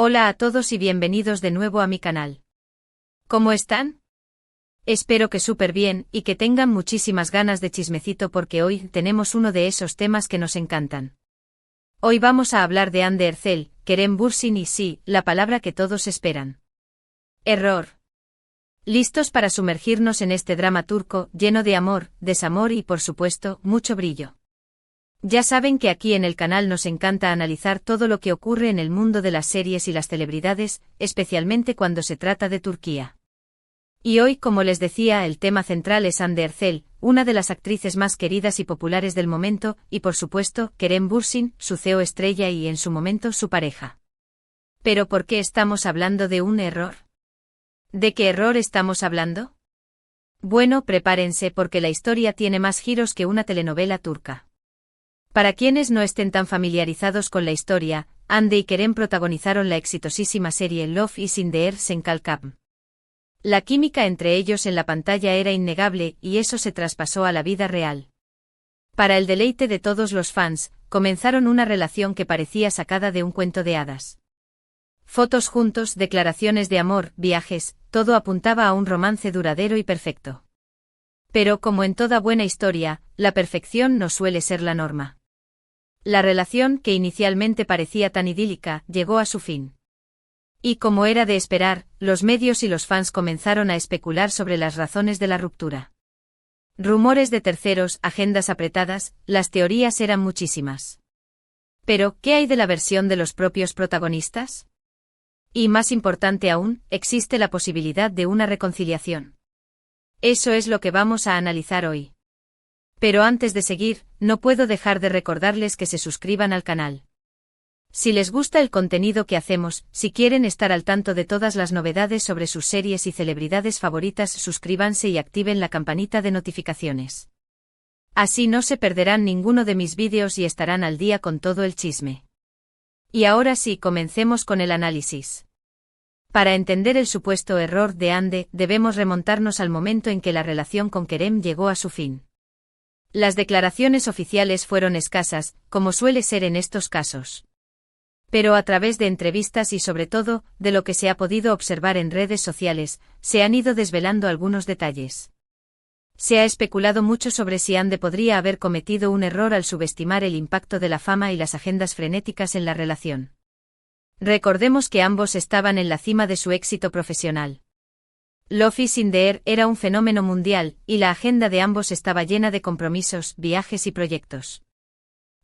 Hola a todos y bienvenidos de nuevo a mi canal. ¿Cómo están? Espero que súper bien y que tengan muchísimas ganas de chismecito porque hoy tenemos uno de esos temas que nos encantan. Hoy vamos a hablar de Hande Erçel, Kerem Bürsin y sí, la palabra que todos esperan. Error. ¿Listos para sumergirnos en este drama turco, lleno de amor, desamor y por supuesto, mucho brillo? Ya saben que aquí en el canal nos encanta analizar todo lo que ocurre en el mundo de las series y las celebridades, especialmente cuando se trata de Turquía. Y hoy, como les decía, el tema central es Hande Erçel, una de las actrices más queridas y populares del momento, y por supuesto, Kerem Bürsin, su CEO estrella y en su momento su pareja. ¿Pero por qué estamos hablando de un error? ¿De qué error estamos hablando? Bueno, prepárense porque la historia tiene más giros que una telenovela turca. Para quienes no estén tan familiarizados con la historia, Hande y Kerem protagonizaron la exitosísima serie Love is in the Air Sen Kalkam. La química entre ellos en la pantalla era innegable y eso se traspasó a la vida real. Para el deleite de todos los fans, comenzaron una relación que parecía sacada de un cuento de hadas. Fotos juntos, declaraciones de amor, viajes, todo apuntaba a un romance duradero y perfecto. Pero como en toda buena historia, la perfección no suele ser la norma. La relación, que inicialmente parecía tan idílica, llegó a su fin. Y como era de esperar, los medios y los fans comenzaron a especular sobre las razones de la ruptura. Rumores de terceros, agendas apretadas, las teorías eran muchísimas. Pero, ¿qué hay de la versión de los propios protagonistas? Y más importante aún, existe la posibilidad de una reconciliación. Eso es lo que vamos a analizar hoy. Pero antes de seguir, no puedo dejar de recordarles que se suscriban al canal. Si les gusta el contenido que hacemos, si quieren estar al tanto de todas las novedades sobre sus series y celebridades favoritas, suscríbanse y activen la campanita de notificaciones. Así no se perderán ninguno de mis vídeos y estarán al día con todo el chisme. Y ahora sí, comencemos con el análisis. Para entender el supuesto error de Hande, debemos remontarnos al momento en que la relación con Kerem llegó a su fin. Las declaraciones oficiales fueron escasas, como suele ser en estos casos. Pero a través de entrevistas y sobre todo, de lo que se ha podido observar en redes sociales, se han ido desvelando algunos detalles. Se ha especulado mucho sobre si Hande podría haber cometido un error al subestimar el impacto de la fama y las agendas frenéticas en la relación. Recordemos que ambos estaban en la cima de su éxito profesional. Love is in the Air era un fenómeno mundial, y la agenda de ambos estaba llena de compromisos, viajes y proyectos.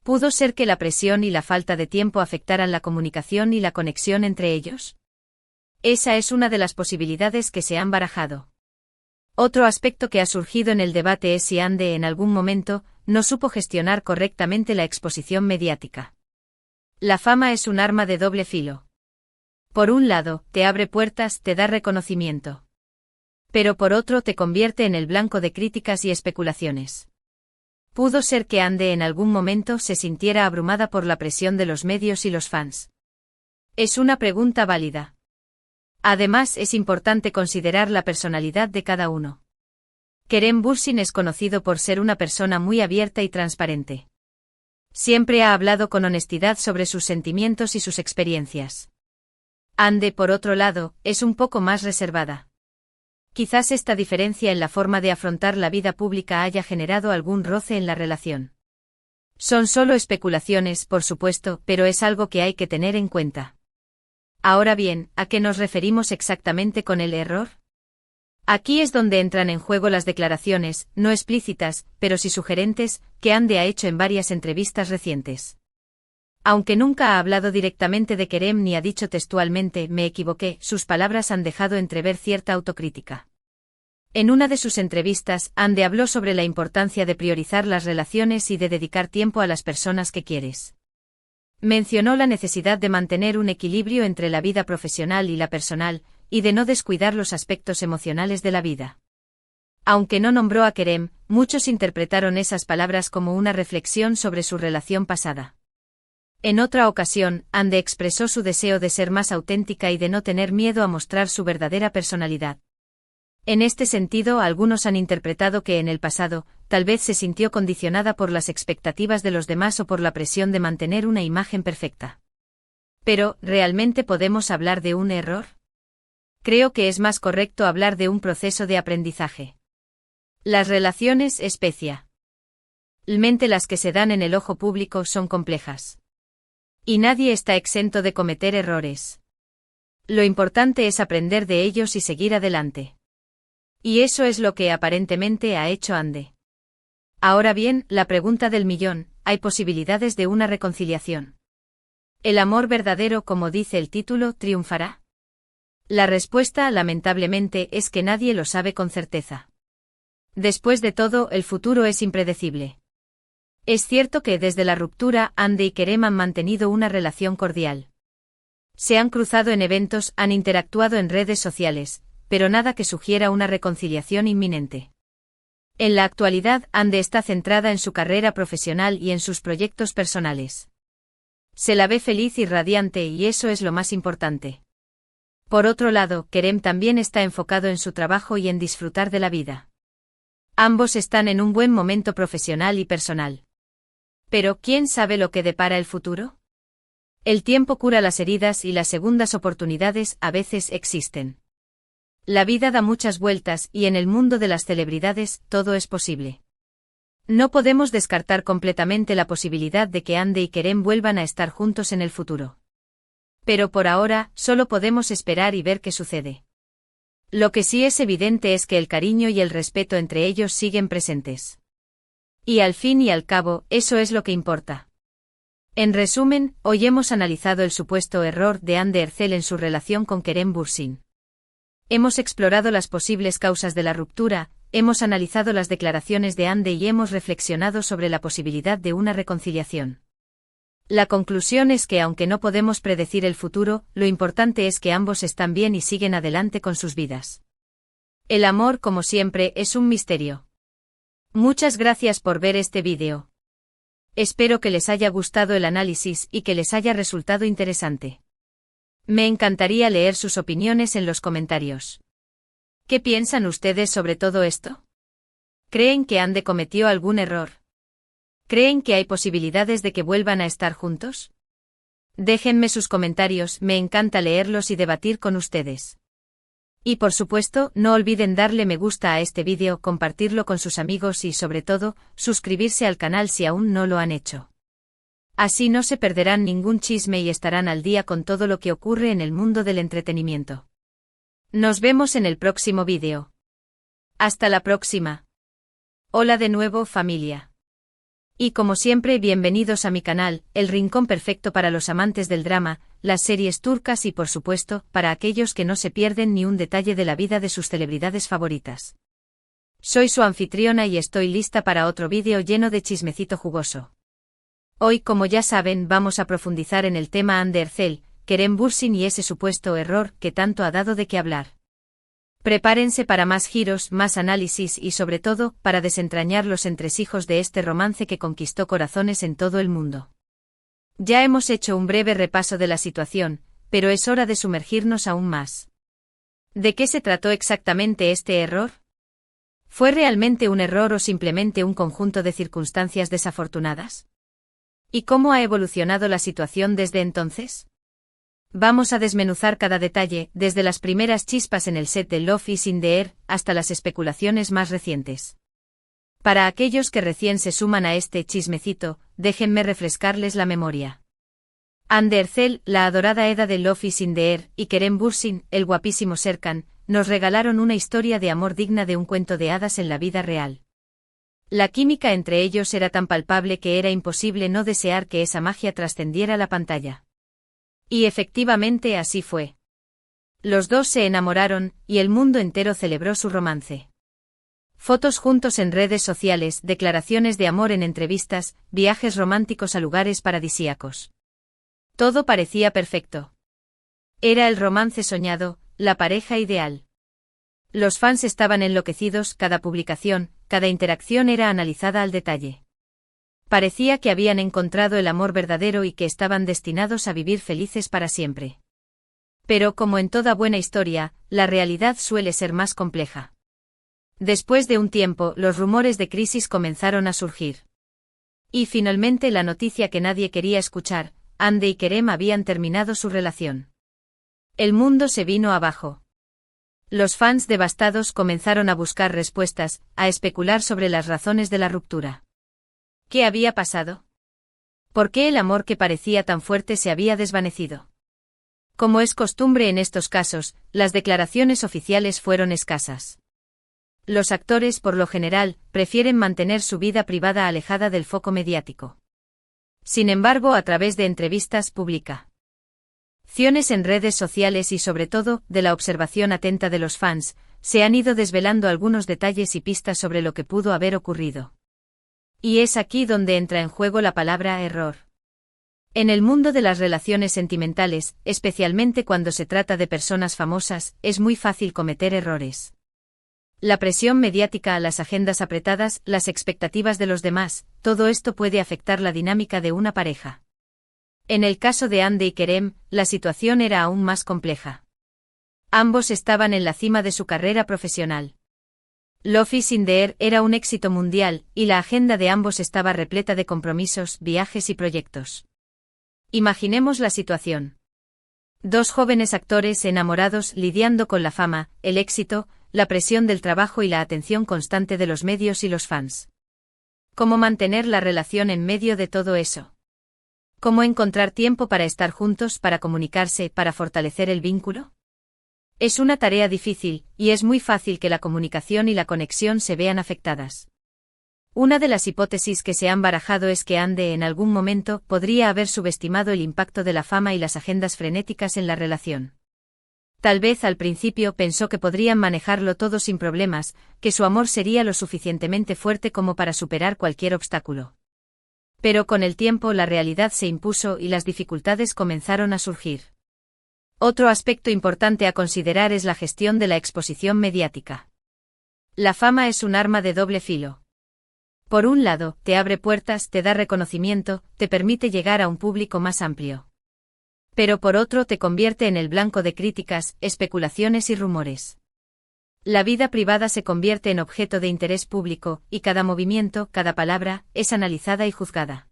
¿Pudo ser que la presión y la falta de tiempo afectaran la comunicación y la conexión entre ellos? Esa es una de las posibilidades que se han barajado. Otro aspecto que ha surgido en el debate es si Hande en algún momento no supo gestionar correctamente la exposición mediática. La fama es un arma de doble filo. Por un lado, te abre puertas, te da reconocimiento. Pero por otro te convierte en el blanco de críticas y especulaciones. ¿Pudo ser que Hande en algún momento se sintiera abrumada por la presión de los medios y los fans? Es una pregunta válida. Además, es importante considerar la personalidad de cada uno. Kerem Bürsin es conocido por ser una persona muy abierta y transparente. Siempre ha hablado con honestidad sobre sus sentimientos y sus experiencias. Hande, por otro lado, es un poco más reservada. Quizás esta diferencia en la forma de afrontar la vida pública haya generado algún roce en la relación. Son solo especulaciones, por supuesto, pero es algo que hay que tener en cuenta. Ahora bien, ¿a qué nos referimos exactamente con el error? Aquí es donde entran en juego las declaraciones, no explícitas, pero sí sugerentes, que Hande ha hecho en varias entrevistas recientes. Aunque nunca ha hablado directamente de Kerem ni ha dicho textualmente «me equivoqué», sus palabras han dejado entrever cierta autocrítica. En una de sus entrevistas, Hande habló sobre la importancia de priorizar las relaciones y de dedicar tiempo a las personas que quieres. Mencionó la necesidad de mantener un equilibrio entre la vida profesional y la personal, y de no descuidar los aspectos emocionales de la vida. Aunque no nombró a Kerem, muchos interpretaron esas palabras como una reflexión sobre su relación pasada. En otra ocasión, Hande expresó su deseo de ser más auténtica y de no tener miedo a mostrar su verdadera personalidad. En este sentido, algunos han interpretado que en el pasado, tal vez se sintió condicionada por las expectativas de los demás o por la presión de mantener una imagen perfecta. Pero, ¿realmente podemos hablar de un error? Creo que es más correcto hablar de un proceso de aprendizaje. Las relaciones, especialmente las que se dan en el ojo público, son complejas. Y nadie está exento de cometer errores. Lo importante es aprender de ellos y seguir adelante. Y eso es lo que aparentemente ha hecho Ande. Ahora bien, la pregunta del millón: ¿hay posibilidades de una reconciliación? ¿El amor verdadero, como dice el título, triunfará? La respuesta, lamentablemente, es que nadie lo sabe con certeza. Después de todo, el futuro es impredecible. Es cierto que desde la ruptura, Ande y Kerem han mantenido una relación cordial. Se han cruzado en eventos, han interactuado en redes sociales, pero nada que sugiera una reconciliación inminente. En la actualidad, Ande está centrada en su carrera profesional y en sus proyectos personales. Se la ve feliz y radiante, y eso es lo más importante. Por otro lado, Kerem también está enfocado en su trabajo y en disfrutar de la vida. Ambos están en un buen momento profesional y personal. Pero, ¿quién sabe lo que depara el futuro? El tiempo cura las heridas y las segundas oportunidades a veces existen. La vida da muchas vueltas y en el mundo de las celebridades todo es posible. No podemos descartar completamente la posibilidad de que Ande y Kerem vuelvan a estar juntos en el futuro. Pero por ahora, solo podemos esperar y ver qué sucede. Lo que sí es evidente es que el cariño y el respeto entre ellos siguen presentes. Y al fin y al cabo, eso es lo que importa. En resumen, hoy hemos analizado el supuesto error de Ande Erçel en su relación con Kerem Bürsin. Hemos explorado las posibles causas de la ruptura, hemos analizado las declaraciones de Ande y hemos reflexionado sobre la posibilidad de una reconciliación. La conclusión es que aunque no podemos predecir el futuro, lo importante es que ambos están bien y siguen adelante con sus vidas. El amor, como siempre, es un misterio. Muchas gracias por ver este vídeo. Espero que les haya gustado el análisis y que les haya resultado interesante. Me encantaría leer sus opiniones en los comentarios. ¿Qué piensan ustedes sobre todo esto? ¿Creen que Ande cometió algún error? ¿Creen que hay posibilidades de que vuelvan a estar juntos? Déjenme sus comentarios, me encanta leerlos y debatir con ustedes. Y por supuesto, no olviden darle me gusta a este vídeo, compartirlo con sus amigos y sobre todo, suscribirse al canal si aún no lo han hecho. Así no se perderán ningún chisme y estarán al día con todo lo que ocurre en el mundo del entretenimiento. Nos vemos en el próximo vídeo. Hasta la próxima. Hola de nuevo, familia. Y como siempre, bienvenidos a mi canal, el rincón perfecto para los amantes del drama, las series turcas y por supuesto, para aquellos que no se pierden ni un detalle de la vida de sus celebridades favoritas. Soy su anfitriona y estoy lista para otro vídeo lleno de chismecito jugoso. Hoy, como ya saben, vamos a profundizar en el tema Ande Erçel, Kerem Bürsin y ese supuesto error que tanto ha dado de qué hablar. Prepárense para más giros, más análisis y sobre todo, para desentrañar los entresijos de este romance que conquistó corazones en todo el mundo. Ya hemos hecho un breve repaso de la situación, pero es hora de sumergirnos aún más. ¿De qué se trató exactamente este error? ¿Fue realmente un error o simplemente un conjunto de circunstancias desafortunadas? ¿Y cómo ha evolucionado la situación desde entonces? Vamos a desmenuzar cada detalle, desde las primeras chispas en el set de Love is in the Air, hasta las especulaciones más recientes. Para aquellos que recién se suman a este chismecito, déjenme refrescarles la memoria. Ande Erçel, la adorada Eda de Love is in the Air, y Kerem Bürsin, el guapísimo Serkan, nos regalaron una historia de amor digna de un cuento de hadas en la vida real. La química entre ellos era tan palpable que era imposible no desear que esa magia trascendiera la pantalla. Y efectivamente así fue. Los dos se enamoraron, y el mundo entero celebró su romance. Fotos juntos en redes sociales, declaraciones de amor en entrevistas, viajes románticos a lugares paradisíacos. Todo parecía perfecto. Era el romance soñado, la pareja ideal. Los fans estaban enloquecidos, cada publicación, cada interacción era analizada al detalle. Parecía que habían encontrado el amor verdadero y que estaban destinados a vivir felices para siempre. Pero como en toda buena historia, la realidad suele ser más compleja. Después de un tiempo, los rumores de crisis comenzaron a surgir. Y finalmente la noticia que nadie quería escuchar, Ande y Kerem habían terminado su relación. El mundo se vino abajo. Los fans devastados comenzaron a buscar respuestas, a especular sobre las razones de la ruptura. ¿Qué había pasado? ¿Por qué el amor que parecía tan fuerte se había desvanecido? Como es costumbre en estos casos, las declaraciones oficiales fueron escasas. Los actores, por lo general, prefieren mantener su vida privada alejada del foco mediático. Sin embargo, a través de entrevistas publicaciones en redes sociales y sobre todo, de la observación atenta de los fans, se han ido desvelando algunos detalles y pistas sobre lo que pudo haber ocurrido. Y es aquí donde entra en juego la palabra error. En el mundo de las relaciones sentimentales, especialmente cuando se trata de personas famosas, es muy fácil cometer errores. La presión mediática, las agendas apretadas, las expectativas de los demás, todo esto puede afectar la dinámica de una pareja. En el caso de Ande y Kerem, la situación era aún más compleja. Ambos estaban en la cima de su carrera profesional. Love is in the air era un éxito mundial, y la agenda de ambos estaba repleta de compromisos, viajes y proyectos. Imaginemos la situación. Dos jóvenes actores enamorados lidiando con la fama, el éxito, la presión del trabajo y la atención constante de los medios y los fans. ¿Cómo mantener la relación en medio de todo eso? ¿Cómo encontrar tiempo para estar juntos, para comunicarse, para fortalecer el vínculo? Es una tarea difícil, y es muy fácil que la comunicación y la conexión se vean afectadas. Una de las hipótesis que se han barajado es que Ande en algún momento podría haber subestimado el impacto de la fama y las agendas frenéticas en la relación. Tal vez al principio pensó que podrían manejarlo todo sin problemas, que su amor sería lo suficientemente fuerte como para superar cualquier obstáculo. Pero con el tiempo la realidad se impuso y las dificultades comenzaron a surgir. Otro aspecto importante a considerar es la gestión de la exposición mediática. La fama es un arma de doble filo. Por un lado, te abre puertas, te da reconocimiento, te permite llegar a un público más amplio. Pero por otro te convierte en el blanco de críticas, especulaciones y rumores. La vida privada se convierte en objeto de interés público, y cada movimiento, cada palabra, es analizada y juzgada.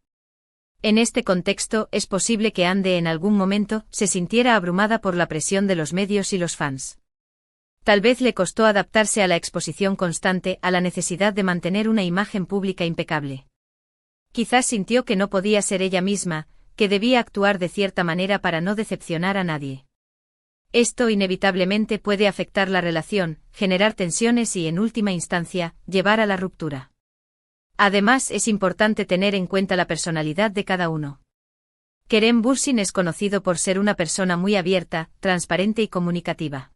En este contexto, es posible que Ande en algún momento se sintiera abrumada por la presión de los medios y los fans. Tal vez le costó adaptarse a la exposición constante, a la necesidad de mantener una imagen pública impecable. Quizás sintió que no podía ser ella misma, que debía actuar de cierta manera para no decepcionar a nadie. Esto inevitablemente puede afectar la relación, generar tensiones y, en última instancia, llevar a la ruptura. Además, es importante tener en cuenta la personalidad de cada uno. Kerem Bürsin es conocido por ser una persona muy abierta, transparente y comunicativa.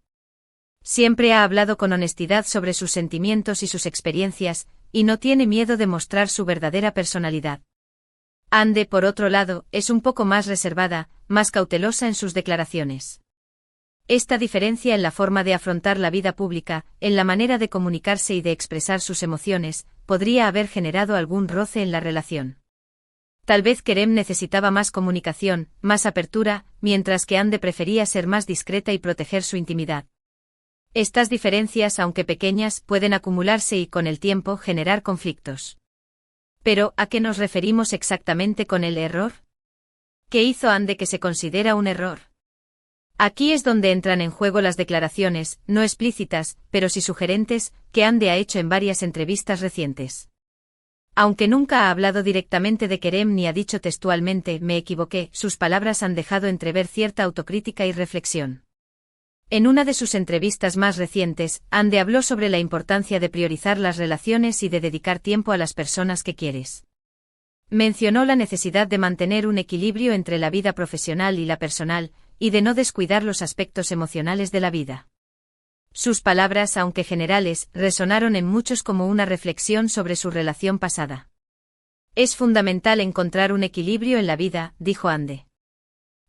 Siempre ha hablado con honestidad sobre sus sentimientos y sus experiencias, y no tiene miedo de mostrar su verdadera personalidad. Ande, por otro lado, es un poco más reservada, más cautelosa en sus declaraciones. Esta diferencia en la forma de afrontar la vida pública, en la manera de comunicarse y de expresar sus emociones, podría haber generado algún roce en la relación. Tal vez Kerem necesitaba más comunicación, más apertura, mientras que Ande prefería ser más discreta y proteger su intimidad. Estas diferencias, aunque pequeñas, pueden acumularse y con el tiempo generar conflictos. Pero, ¿a qué nos referimos exactamente con el error? ¿Qué hizo Ande que se considera un error? Aquí es donde entran en juego las declaraciones, no explícitas, pero sí sugerentes, que Ande ha hecho en varias entrevistas recientes. Aunque nunca ha hablado directamente de Kerem ni ha dicho textualmente «me equivoqué», sus palabras han dejado entrever cierta autocrítica y reflexión. En una de sus entrevistas más recientes, Ande habló sobre la importancia de priorizar las relaciones y de dedicar tiempo a las personas que quieres. Mencionó la necesidad de mantener un equilibrio entre la vida profesional y la personal, y de no descuidar los aspectos emocionales de la vida. Sus palabras, aunque generales, resonaron en muchos como una reflexión sobre su relación pasada. Es fundamental encontrar un equilibrio en la vida, dijo Ande.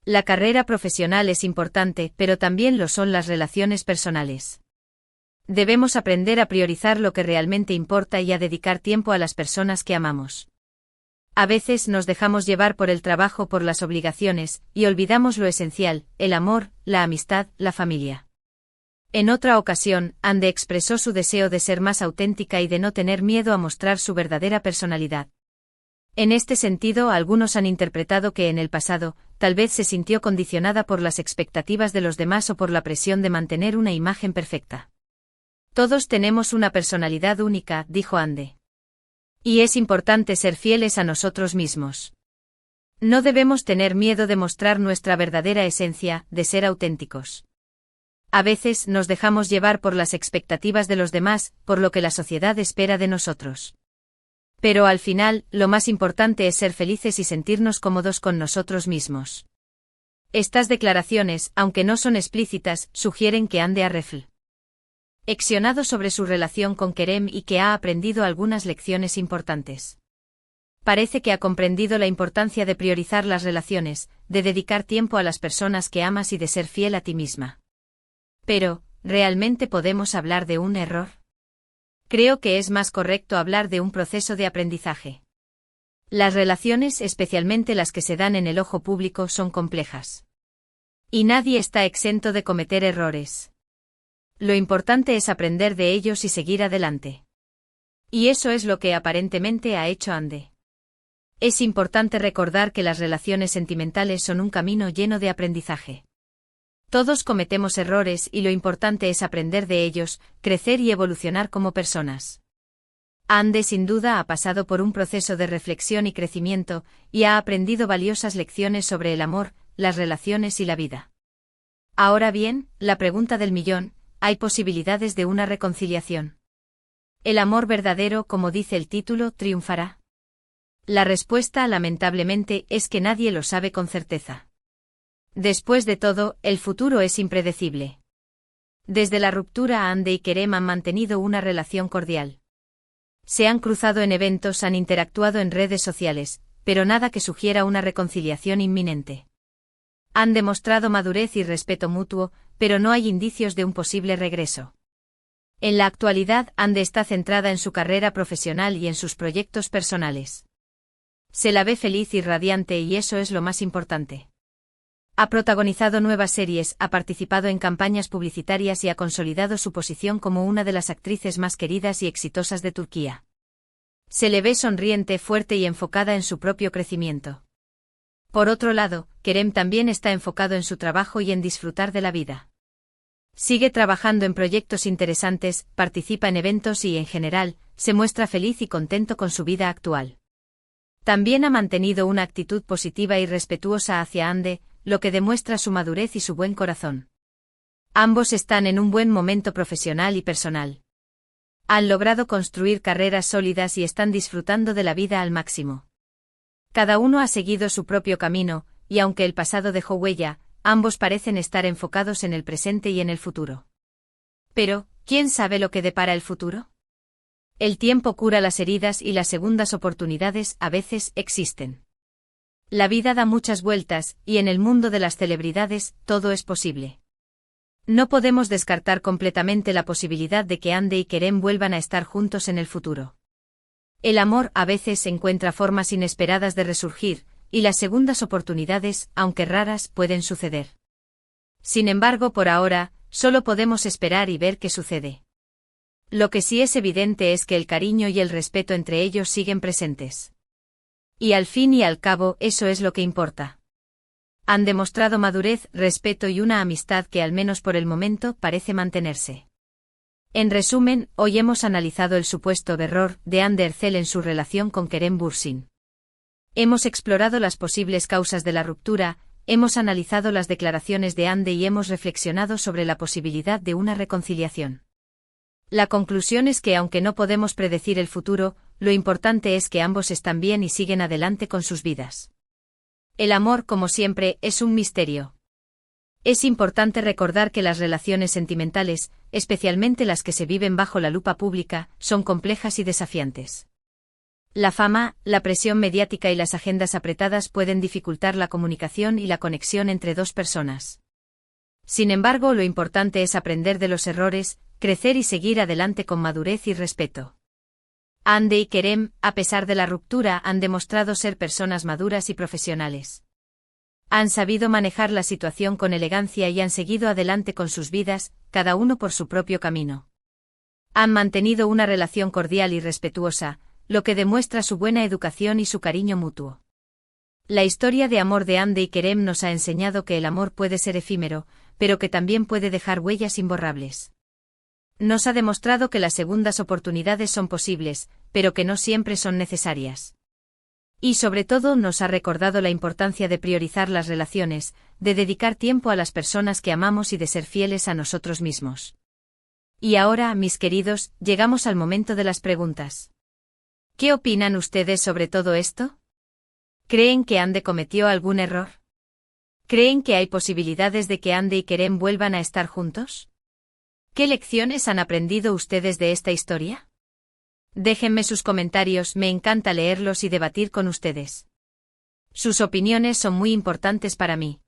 La carrera profesional es importante, pero también lo son las relaciones personales. Debemos aprender a priorizar lo que realmente importa y a dedicar tiempo a las personas que amamos. A veces nos dejamos llevar por el trabajo, por las obligaciones, y olvidamos lo esencial, el amor, la amistad, la familia. En otra ocasión, Ande expresó su deseo de ser más auténtica y de no tener miedo a mostrar su verdadera personalidad. En este sentido, algunos han interpretado que en el pasado, tal vez se sintió condicionada por las expectativas de los demás o por la presión de mantener una imagen perfecta. Todos tenemos una personalidad única, dijo Ande. Y es importante ser fieles a nosotros mismos. No debemos tener miedo de mostrar nuestra verdadera esencia, de ser auténticos. A veces nos dejamos llevar por las expectativas de los demás, por lo que la sociedad espera de nosotros. Pero al final, lo más importante es ser felices y sentirnos cómodos con nosotros mismos. Estas declaraciones, aunque no son explícitas, sugieren que Ande ha reflexionado sobre su relación con Kerem y que ha aprendido algunas lecciones importantes. Parece que ha comprendido la importancia de priorizar las relaciones, de dedicar tiempo a las personas que amas y de ser fiel a ti misma. Pero, ¿realmente podemos hablar de un error? Creo que es más correcto hablar de un proceso de aprendizaje. Las relaciones, especialmente las que se dan en el ojo público, son complejas. Y nadie está exento de cometer errores. Lo importante es aprender de ellos y seguir adelante. Y eso es lo que aparentemente ha hecho Ande. Es importante recordar que las relaciones sentimentales son un camino lleno de aprendizaje. Todos cometemos errores y lo importante es aprender de ellos, crecer y evolucionar como personas. Ande sin duda ha pasado por un proceso de reflexión y crecimiento, y ha aprendido valiosas lecciones sobre el amor, las relaciones y la vida. Ahora bien, la pregunta del millón, ¿hay posibilidades de una reconciliación? ¿El amor verdadero, como dice el título, triunfará? La respuesta, lamentablemente, es que nadie lo sabe con certeza. Después de todo, el futuro es impredecible. Desde la ruptura, Ande y Kerem han mantenido una relación cordial. Se han cruzado en eventos, han interactuado en redes sociales, pero nada que sugiera una reconciliación inminente. Han demostrado madurez y respeto mutuo, pero no hay indicios de un posible regreso. En la actualidad, Ande está centrada en su carrera profesional y en sus proyectos personales. Se la ve feliz y radiante y eso es lo más importante. Ha protagonizado nuevas series, ha participado en campañas publicitarias y ha consolidado su posición como una de las actrices más queridas y exitosas de Turquía. Se le ve sonriente, fuerte y enfocada en su propio crecimiento. Por otro lado, Kerem también está enfocado en su trabajo y en disfrutar de la vida. Sigue trabajando en proyectos interesantes, participa en eventos y, en general, se muestra feliz y contento con su vida actual. También ha mantenido una actitud positiva y respetuosa hacia Ande, lo que demuestra su madurez y su buen corazón. Ambos están en un buen momento profesional y personal. Han logrado construir carreras sólidas y están disfrutando de la vida al máximo. Cada uno ha seguido su propio camino, y aunque el pasado dejó huella, ambos parecen estar enfocados en el presente y en el futuro. Pero, ¿quién sabe lo que depara el futuro? El tiempo cura las heridas y las segundas oportunidades a veces existen. La vida da muchas vueltas, y en el mundo de las celebridades, todo es posible. No podemos descartar completamente la posibilidad de que Ande y Kerem vuelvan a estar juntos en el futuro. El amor a veces encuentra formas inesperadas de resurgir, y las segundas oportunidades, aunque raras, pueden suceder. Sin embargo, por ahora, solo podemos esperar y ver qué sucede. Lo que sí es evidente es que el cariño y el respeto entre ellos siguen presentes. Y al fin y al cabo, eso es lo que importa. Han demostrado madurez, respeto y una amistad que al menos por el momento parece mantenerse. En resumen, hoy hemos analizado el supuesto error de Ande Erçel en su relación con Kerem Bürsin. Hemos explorado las posibles causas de la ruptura, hemos analizado las declaraciones de Ande y hemos reflexionado sobre la posibilidad de una reconciliación. La conclusión es que aunque no podemos predecir el futuro, lo importante es que ambos están bien y siguen adelante con sus vidas. El amor, como siempre, es un misterio. Es importante recordar que las relaciones sentimentales, especialmente las que se viven bajo la lupa pública, son complejas y desafiantes. La fama, la presión mediática y las agendas apretadas pueden dificultar la comunicación y la conexión entre dos personas. Sin embargo, lo importante es aprender de los errores, crecer y seguir adelante con madurez y respeto. Ande y Kerem, a pesar de la ruptura, han demostrado ser personas maduras y profesionales. Han sabido manejar la situación con elegancia y han seguido adelante con sus vidas, cada uno por su propio camino. Han mantenido una relación cordial y respetuosa, lo que demuestra su buena educación y su cariño mutuo. La historia de amor de Hande y Kerem nos ha enseñado que el amor puede ser efímero, pero que también puede dejar huellas imborrables. Nos ha demostrado que las segundas oportunidades son posibles, pero que no siempre son necesarias. Y sobre todo nos ha recordado la importancia de priorizar las relaciones, de dedicar tiempo a las personas que amamos y de ser fieles a nosotros mismos. Y ahora, mis queridos, llegamos al momento de las preguntas. ¿Qué opinan ustedes sobre todo esto? ¿Creen que Hande cometió algún error? ¿Creen que hay posibilidades de que Hande y Kerem vuelvan a estar juntos? ¿Qué lecciones han aprendido ustedes de esta historia? Déjenme sus comentarios, me encanta leerlos y debatir con ustedes. Sus opiniones son muy importantes para mí.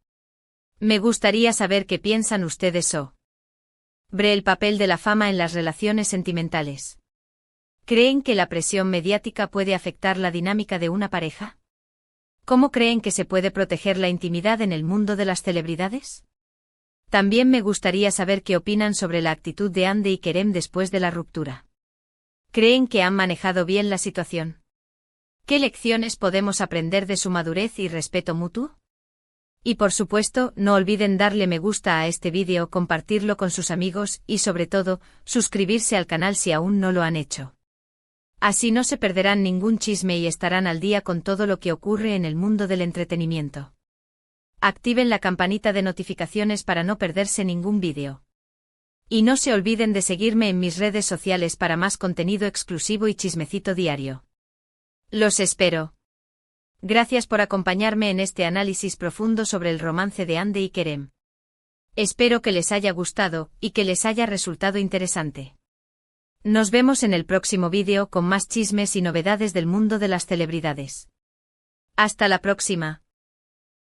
Me gustaría saber qué piensan ustedes sobre el papel de la fama en las relaciones sentimentales. ¿Creen que la presión mediática puede afectar la dinámica de una pareja? ¿Cómo creen que se puede proteger la intimidad en el mundo de las celebridades? También me gustaría saber qué opinan sobre la actitud de Hande y Kerem después de la ruptura. ¿Creen que han manejado bien la situación? ¿Qué lecciones podemos aprender de su madurez y respeto mutuo? Y por supuesto, no olviden darle me gusta a este vídeo, compartirlo con sus amigos y sobre todo, suscribirse al canal si aún no lo han hecho. Así no se perderán ningún chisme y estarán al día con todo lo que ocurre en el mundo del entretenimiento. Activen la campanita de notificaciones para no perderse ningún vídeo. Y no se olviden de seguirme en mis redes sociales para más contenido exclusivo y chismecito diario. Los espero. Gracias por acompañarme en este análisis profundo sobre el romance de Hande y Kerem. Espero que les haya gustado y que les haya resultado interesante. Nos vemos en el próximo vídeo con más chismes y novedades del mundo de las celebridades. Hasta la próxima.